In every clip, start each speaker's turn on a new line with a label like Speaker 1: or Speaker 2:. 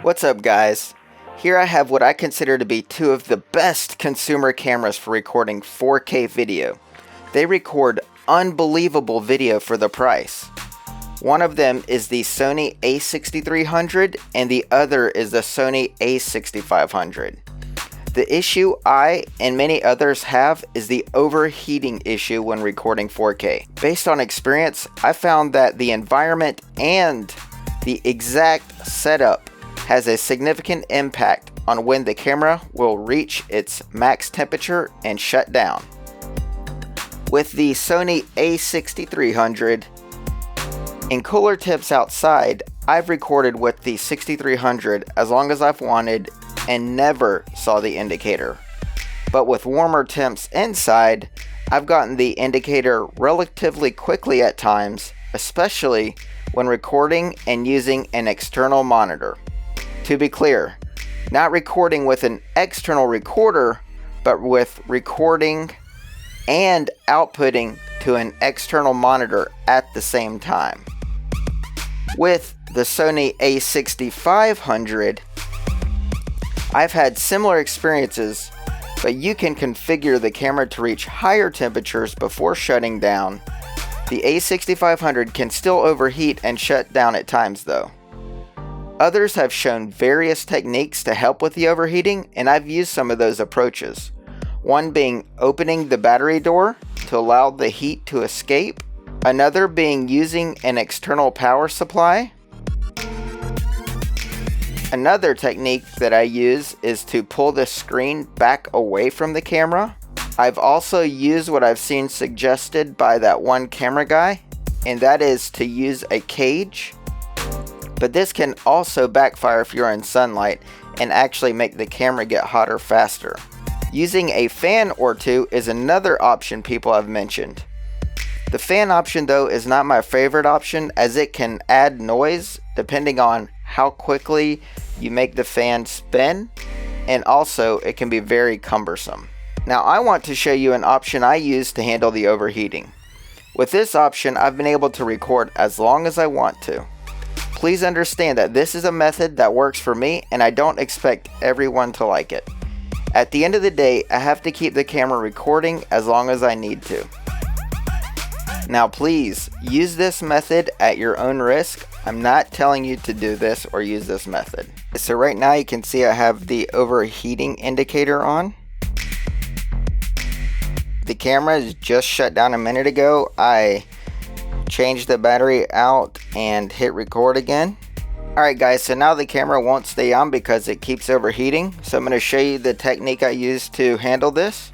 Speaker 1: What's up, guys? Here I have what I consider to be two of the best consumer cameras for recording 4K video. They record unbelievable video for the price. One of them is the Sony a6300 and the other is the Sony a6500. The issue I and many others have is the overheating issue when recording 4K. Based on experience, I found that the environment and the exact setup has a significant impact on when the camera will reach its max temperature and shut down. With the Sony a6300, in cooler temps outside, I've recorded with the 6300 as long as I've wanted and never saw the indicator. But with warmer temps inside, I've gotten the indicator relatively quickly at times, especially when recording and using an external monitor. To be clear, not recording with an external recorder, but with recording and outputting to an external monitor at the same time. With the Sony a6500, I've had similar experiences, but you can configure the camera to reach higher temperatures before shutting down. The a6500 can still overheat and shut down at times though. Others have shown various techniques to help with the overheating, and I've used some of those approaches. One being opening the battery door to allow the heat to escape. Another being using an external power supply. Another technique that I use is to pull the screen back away from the camera. I've also used what I've seen suggested by that one camera guy, and that is to use a cage. But this can also backfire if you're in sunlight and actually make the camera get hotter faster. Using a fan or two is another option people have mentioned. The fan option though is not my favorite option, as it can add noise depending on how quickly you make the fan spin, and also it can be very cumbersome. Now I want to show you an option I use to handle the overheating. With this option, I've been able to record as long as I want to. Please understand that this is a method that works for me, and I don't expect everyone to like it. At the end of the day, I have to keep the camera recording as long as I need to. Now please, use this method at your own risk. I'm not telling you to do this or use this method. So right now you can see I have the overheating indicator on. The camera is just shut down a minute ago. I changed the battery out and hit record again. Alright guys, so now the camera won't stay on because it keeps overheating. So I'm going to show you the technique I use to handle this.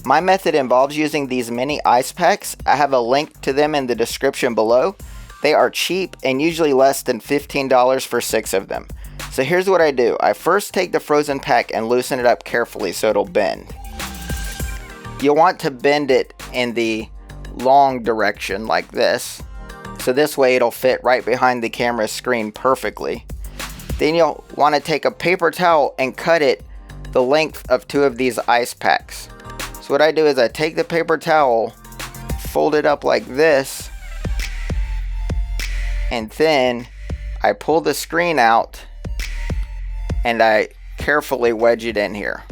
Speaker 1: My method involves using these mini ice packs. I have a link to them in the description below. They are cheap and usually less than $15 for 6 of them. So here's what I do. I first take the frozen pack and loosen it up carefully so it'll bend. You'll want to bend it in the long direction like this, so this way it'll fit right behind the camera screen perfectly. Then you'll want to take a paper towel and cut it the length of 2 of these ice packs. So what I do is I take the paper towel, fold it up like this, and then I pull the screen out and I carefully wedge it in here.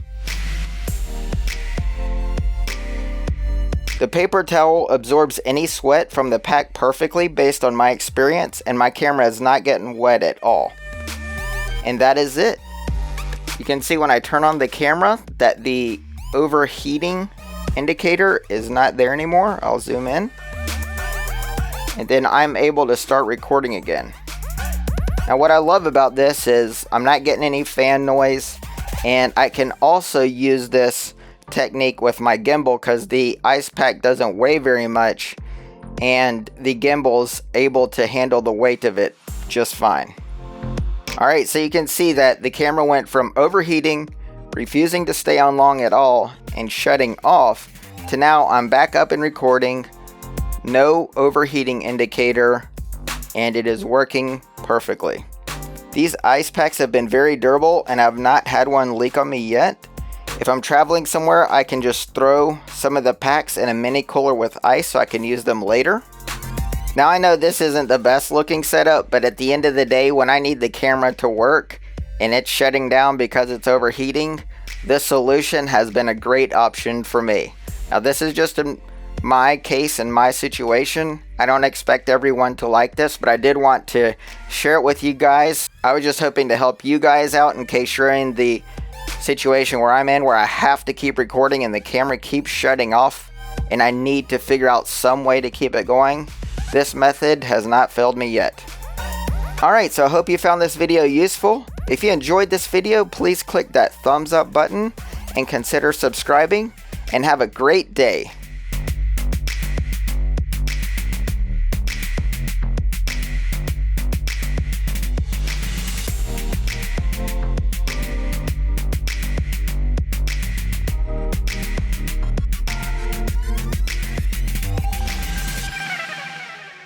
Speaker 1: The paper towel absorbs any sweat from the pack perfectly based on my experience, and my camera is not getting wet at all. And that is it. You can see when I turn on the camera that the overheating indicator is not there anymore. I'll zoom in. And then I'm able to start recording again. Now what I love about this is I'm not getting any fan noise, and I can also use this technique with my gimbal because the ice pack doesn't weigh very much and the gimbal's able to handle the weight of it just fine. Alright, so you can see that the camera went from overheating, refusing to stay on long at all, and shutting off, to now I'm back up and recording, no overheating indicator, and it is working perfectly. These ice packs have been very durable and I've not had one leak on me yet. If I'm traveling somewhere, I can just throw some of the packs in a mini cooler with ice so I can use them later. Now I know this isn't the best looking setup, but at the end of the day, when I need the camera to work and it's shutting down because it's overheating, this solution has been a great option for me. Now this is just my case and my situation. I don't expect everyone to like this, but I did want to share it with you guys. I was just hoping to help you guys out in case you're in the situation where I'm in, where I have to keep recording and the camera keeps shutting off and I need to figure out some way to keep it going. This method has not failed me yet. Alright, so I hope you found this video useful. If you enjoyed this video, please click that thumbs up button and consider subscribing, and have a great day.